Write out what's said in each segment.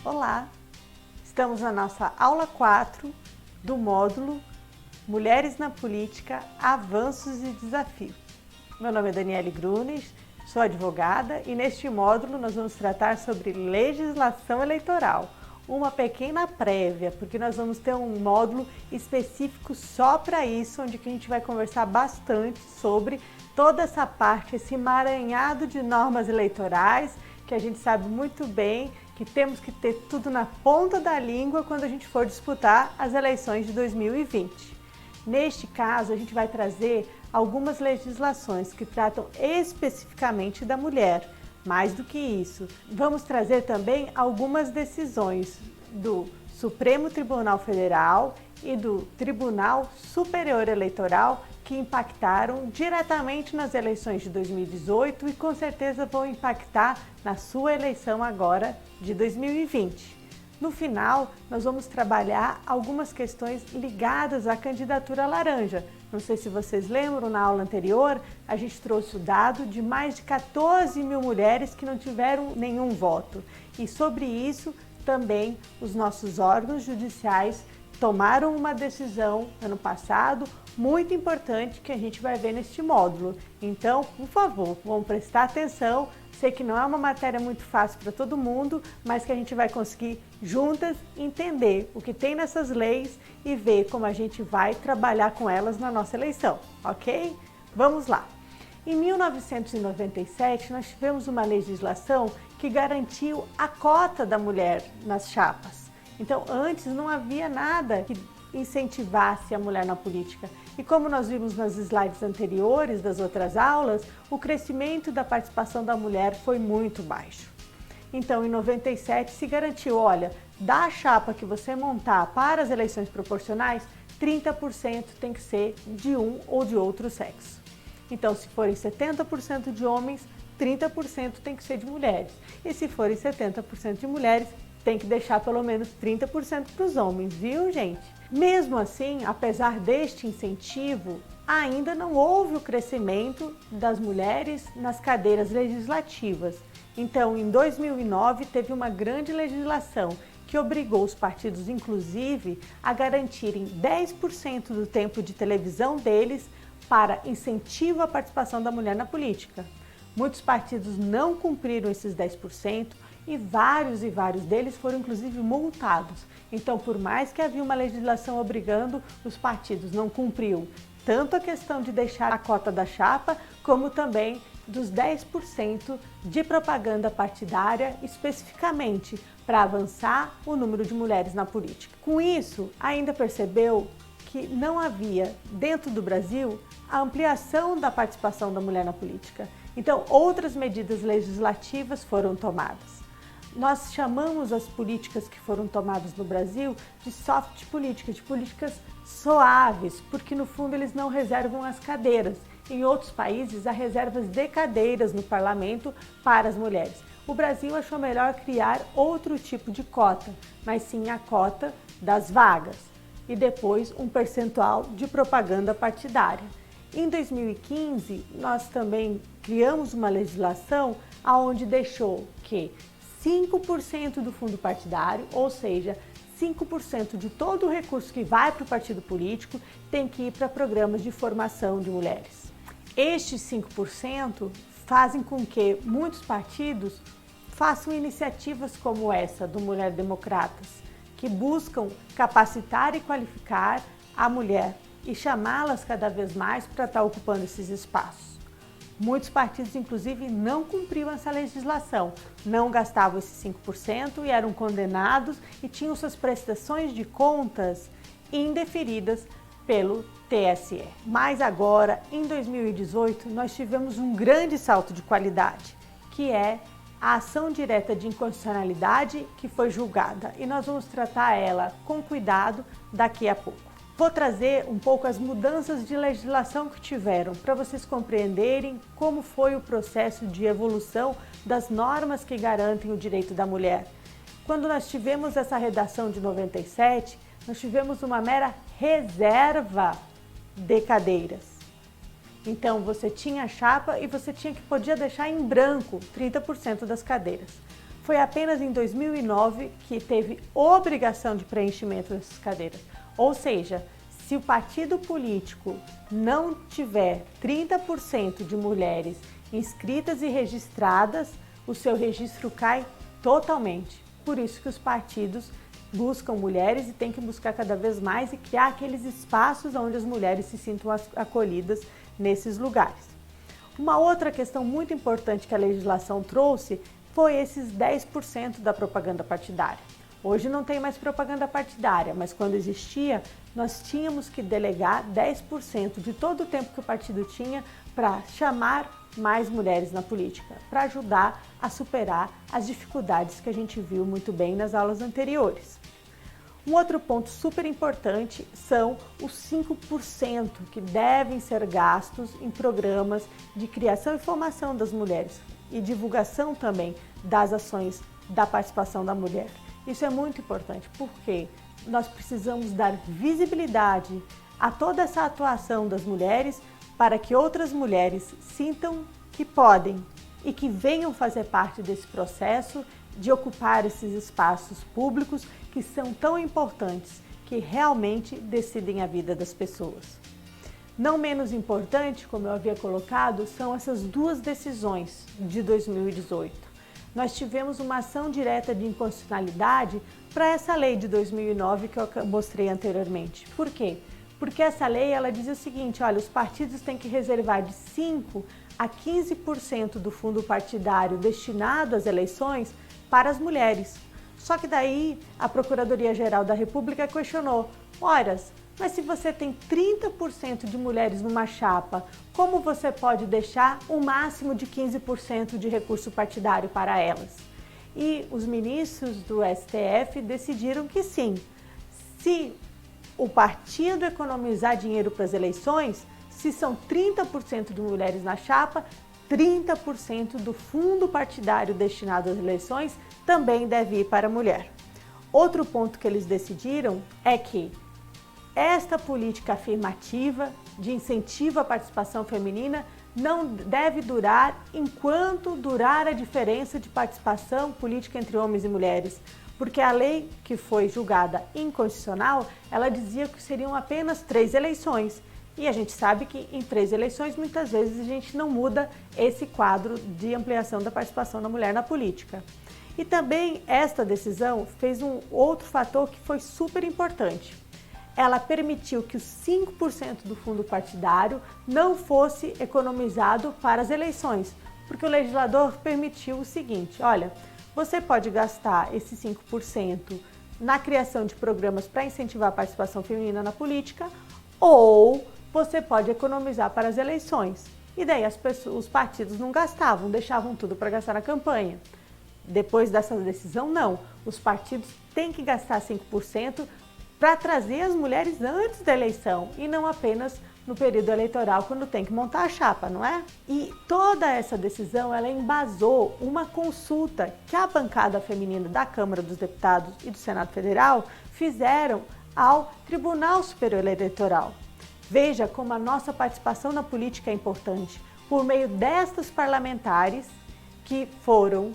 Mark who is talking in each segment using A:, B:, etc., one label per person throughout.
A: Olá! Estamos na nossa aula 4 do módulo Mulheres na Política, Avanços e Desafios. Meu nome é Daniele Grunes, sou advogada e neste módulo nós vamos tratar sobre legislação eleitoral. Uma pequena prévia, porque nós vamos ter um módulo específico só para isso, onde que a gente vai conversar bastante sobre toda essa parte, esse emaranhado de normas eleitorais, que a gente sabe muito bem que temos que ter tudo na ponta da língua quando a gente for disputar as eleições de 2020. Neste caso, a gente vai trazer algumas legislações que tratam especificamente da mulher. Mais do que isso, vamos trazer também algumas decisões do Supremo Tribunal Federal e do Tribunal Superior Eleitoral que impactaram diretamente nas eleições de 2018 e com certeza vão impactar na sua eleição agora de 2020. No final, nós vamos trabalhar algumas questões ligadas à candidatura laranja. Não sei se vocês lembram, na aula anterior, a gente trouxe o dado de mais de 14 mil mulheres que não tiveram nenhum voto. E sobre isso, também os nossos órgãos judiciais tomaram uma decisão ano passado muito importante que a gente vai ver neste módulo. Então, por favor, vamos prestar atenção. Sei que não é uma matéria muito fácil para todo mundo, mas que a gente vai conseguir juntas entender o que tem nessas leis e ver como a gente vai trabalhar com elas na nossa eleição, ok? Vamos lá! Em 1997, nós tivemos uma legislação que garantiu a cota da mulher nas chapas. Então, antes não havia nada que incentivasse a mulher na política. E como nós vimos nas slides anteriores das outras aulas, o crescimento da participação da mulher foi muito baixo. Então, em 97 se garantiu, olha, da chapa que você montar para as eleições proporcionais, 30% tem que ser de um ou de outro sexo. Então, se forem 70% de homens, 30% tem que ser de mulheres. E se forem 70% de mulheres, tem que deixar pelo menos 30% para os homens, viu, gente? Mesmo assim, apesar deste incentivo, ainda não houve o crescimento das mulheres nas cadeiras legislativas. Então, em 2009, teve uma grande legislação que obrigou os partidos, inclusive, a garantirem 10% do tempo de televisão deles para incentivo à participação da mulher na política. Muitos partidos não cumpriram esses 10%, e vários deles foram inclusive multados. Então, por mais que havia uma legislação obrigando, os partidos não cumpriam tanto a questão de deixar a cota da chapa, como também dos 10% de propaganda partidária, especificamente para avançar o número de mulheres na política. Com isso, ainda percebeu que não havia, dentro do Brasil, a ampliação da participação da mulher na política. Então, outras medidas legislativas foram tomadas. Nós chamamos as políticas que foram tomadas no Brasil de soft políticas, de políticas suaves, porque no fundo eles não reservam as cadeiras. Em outros países há reservas de cadeiras no parlamento para as mulheres. O Brasil achou melhor criar outro tipo de cota, mas sim a cota das vagas e depois um percentual de propaganda partidária. Em 2015, nós também criamos uma legislação onde deixou que 5% do fundo partidário, ou seja, 5% de todo o recurso que vai para o partido político tem que ir para programas de formação de mulheres. Estes 5% fazem com que muitos partidos façam iniciativas como essa do Mulher Democratas, que buscam capacitar e qualificar a mulher e chamá-las cada vez mais para estar ocupando esses espaços. Muitos partidos, inclusive, não cumpriam essa legislação, não gastavam esses 5% e eram condenados e tinham suas prestações de contas indeferidas pelo TSE. Mas agora, em 2018, nós tivemos um grande salto de qualidade, que é a ação direta de inconstitucionalidade que foi julgada. E nós vamos tratar ela com cuidado daqui a pouco. Vou trazer um pouco as mudanças de legislação que tiveram, para vocês compreenderem como foi o processo de evolução das normas que garantem o direito da mulher. Quando nós tivemos essa redação de 97, nós tivemos uma mera reserva de cadeiras. Então, você tinha a chapa e você podia deixar em branco 30% das cadeiras. Foi apenas em 2009 que teve obrigação de preenchimento dessas cadeiras. Ou seja, se o partido político não tiver 30% de mulheres inscritas e registradas, o seu registro cai totalmente. Por isso que os partidos buscam mulheres e tem que buscar cada vez mais e criar aqueles espaços onde as mulheres se sintam acolhidas nesses lugares. Uma outra questão muito importante que a legislação trouxe foi esses 10% da propaganda partidária. Hoje não tem mais propaganda partidária, mas quando existia, nós tínhamos que delegar 10% de todo o tempo que o partido tinha para chamar mais mulheres na política, para ajudar a superar as dificuldades que a gente viu muito bem nas aulas anteriores. Um outro ponto super importante são os 5% que devem ser gastos em programas de criação e formação das mulheres e divulgação também das ações da participação da mulher. Isso é muito importante porque nós precisamos dar visibilidade a toda essa atuação das mulheres para que outras mulheres sintam que podem e que venham fazer parte desse processo de ocupar esses espaços públicos que são tão importantes, que realmente decidem a vida das pessoas. Não menos importante, como eu havia colocado, são essas duas decisões de 2018. Nós tivemos uma ação direta de inconstitucionalidade para essa lei de 2009 que eu mostrei anteriormente. Por quê? Porque essa lei ela dizia o seguinte, olha, os partidos têm que reservar de 5% a 15% do fundo partidário destinado às eleições para as mulheres. Só que daí a Procuradoria-Geral da República questionou, ora, mas se você tem 30% de mulheres numa chapa, como você pode deixar o máximo de 15% de recurso partidário para elas? E os ministros do STF decidiram que sim, se o partido economizar dinheiro para as eleições, se são 30% de mulheres na chapa, 30% do fundo partidário destinado às eleições também deve ir para a mulher. Outro ponto que eles decidiram é que esta política afirmativa de incentivo à participação feminina não deve durar enquanto durar a diferença de participação política entre homens e mulheres, porque a lei que foi julgada inconstitucional, ela dizia que seriam apenas 3 eleições. E a gente sabe que em 3 eleições, muitas vezes, a gente não muda esse quadro de ampliação da participação da mulher na política. E também esta decisão fez um outro fator que foi super importante. Ela permitiu que os 5% do fundo partidário não fosse economizado para as eleições, porque o legislador permitiu o seguinte, olha, você pode gastar esses 5% na criação de programas para incentivar a participação feminina na política ou você pode economizar para as eleições. E daí os partidos não gastavam, deixavam tudo para gastar na campanha. Depois dessa decisão, não. Os partidos têm que gastar 5% para trazer as mulheres antes da eleição e não apenas no período eleitoral, quando tem que montar a chapa, não é? E toda essa decisão, ela embasou uma consulta que a bancada feminina da Câmara dos Deputados e do Senado Federal fizeram ao Tribunal Superior Eleitoral. Veja como a nossa participação na política é importante. Por meio destas parlamentares que foram,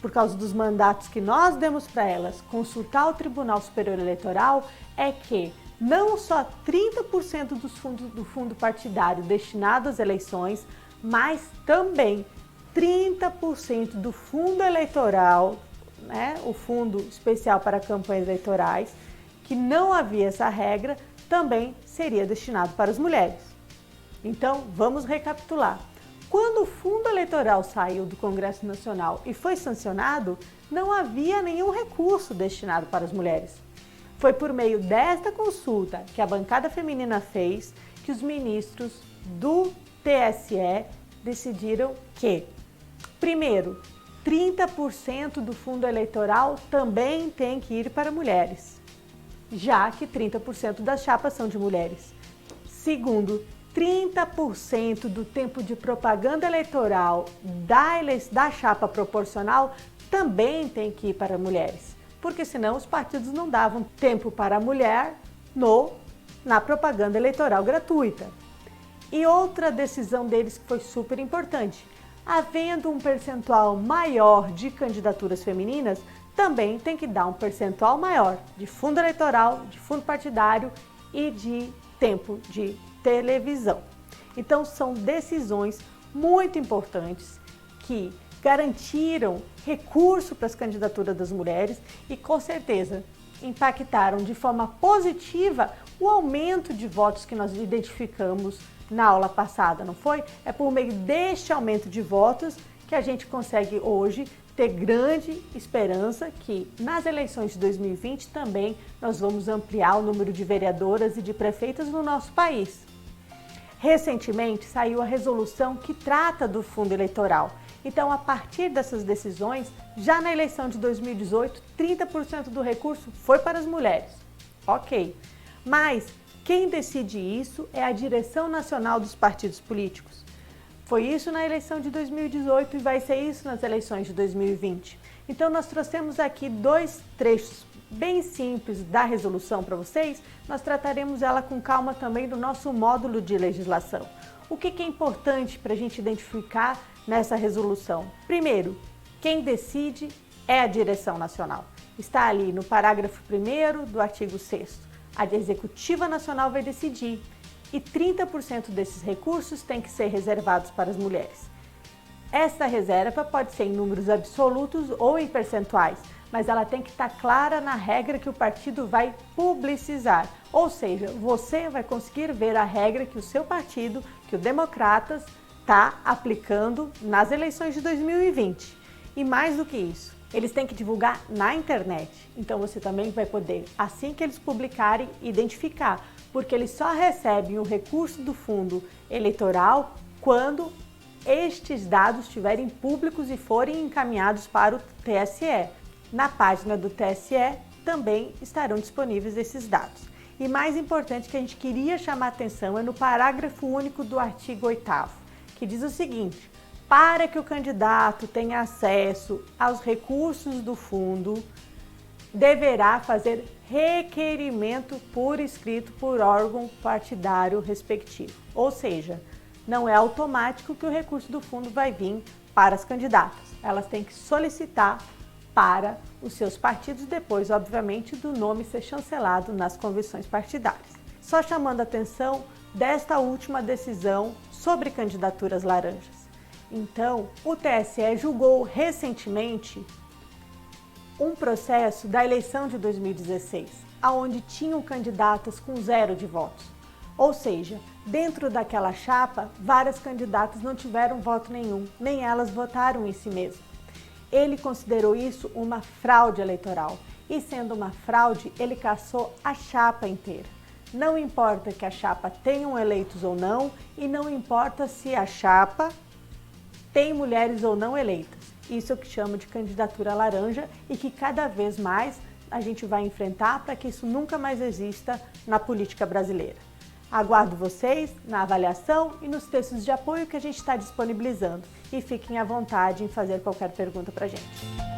A: por causa dos mandatos que nós demos para elas, consultar o Tribunal Superior Eleitoral, é que não só 30% do fundo partidário destinado às eleições, mas também 30% do fundo eleitoral, né, o fundo especial para campanhas eleitorais, que não havia essa regra, também seria destinado para as mulheres. Então, vamos recapitular. Quando o fundo eleitoral saiu do Congresso Nacional e foi sancionado, não havia nenhum recurso destinado para as mulheres. Foi por meio desta consulta que a bancada feminina fez que os ministros do TSE decidiram que, primeiro, 30% do fundo eleitoral também tem que ir para mulheres, já que 30% das chapas são de mulheres. Segundo, 30% do tempo de propaganda eleitoral da chapa proporcional também tem que ir para mulheres, porque senão os partidos não davam tempo para a mulher na propaganda eleitoral gratuita. E outra decisão deles que foi super importante, havendo um percentual maior de candidaturas femininas, também tem que dar um percentual maior de fundo eleitoral, de fundo partidário e de tempo de televisão. Então, são decisões muito importantes que garantiram recurso para as candidaturas das mulheres e, com certeza, impactaram de forma positiva o aumento de votos que nós identificamos na aula passada, não foi? É por meio deste aumento de votos que a gente consegue hoje ter grande esperança que nas eleições de 2020 também nós vamos ampliar o número de vereadoras e de prefeitas no nosso país. Recentemente saiu a resolução que trata do fundo eleitoral. Então, a partir dessas decisões, já na eleição de 2018, 30% do recurso foi para as mulheres. Ok, mas quem decide isso é a direção nacional dos partidos políticos. Foi isso na eleição de 2018 e vai ser isso nas eleições de 2020. Então, nós trouxemos aqui dois trechos bem simples da resolução para vocês. Nós trataremos ela com calma também do nosso módulo de legislação. O que é importante para a gente identificar nessa resolução? Primeiro, quem decide é a direção nacional. Está ali no parágrafo 1º do artigo 6º. A executiva nacional vai decidir e 30% desses recursos tem que ser reservados para as mulheres. Essa reserva pode ser em números absolutos ou em percentuais, mas ela tem que estar clara na regra que o partido vai publicizar. Ou seja, você vai conseguir ver a regra que o seu partido, que o Democratas, está aplicando nas eleições de 2020. E mais do que isso, eles têm que divulgar na internet. Então você também vai poder, assim que eles publicarem, identificar, porque eles só recebem o recurso do fundo eleitoral quando estes dados estiverem públicos e forem encaminhados para o TSE. Na página do TSE também estarão disponíveis esses dados. E mais importante que a gente queria chamar a atenção é no parágrafo único do artigo 8º, que diz o seguinte: para que o candidato tenha acesso aos recursos do fundo, deverá fazer requerimento por escrito por órgão partidário respectivo. Ou seja, não é automático que o recurso do fundo vai vir para as candidatas. Elas têm que solicitar para os seus partidos, depois, obviamente, do nome ser chancelado nas convenções partidárias. Só chamando a atenção desta última decisão sobre candidaturas laranjas. Então, o TSE julgou recentemente um processo da eleição de 2016, onde tinham candidatas com 0 de votos. Ou seja, dentro daquela chapa, várias candidatas não tiveram voto nenhum, nem elas votaram em si mesmas. Ele considerou isso uma fraude eleitoral e, sendo uma fraude, ele cassou a chapa inteira. Não importa que a chapa tenha eleitos ou não, e não importa se a chapa tem mulheres ou não eleitas. Isso é o que chama de candidatura laranja e que cada vez mais a gente vai enfrentar para que isso nunca mais exista na política brasileira. Aguardo vocês na avaliação e nos textos de apoio que a gente está disponibilizando. E fiquem à vontade em fazer qualquer pergunta para a gente.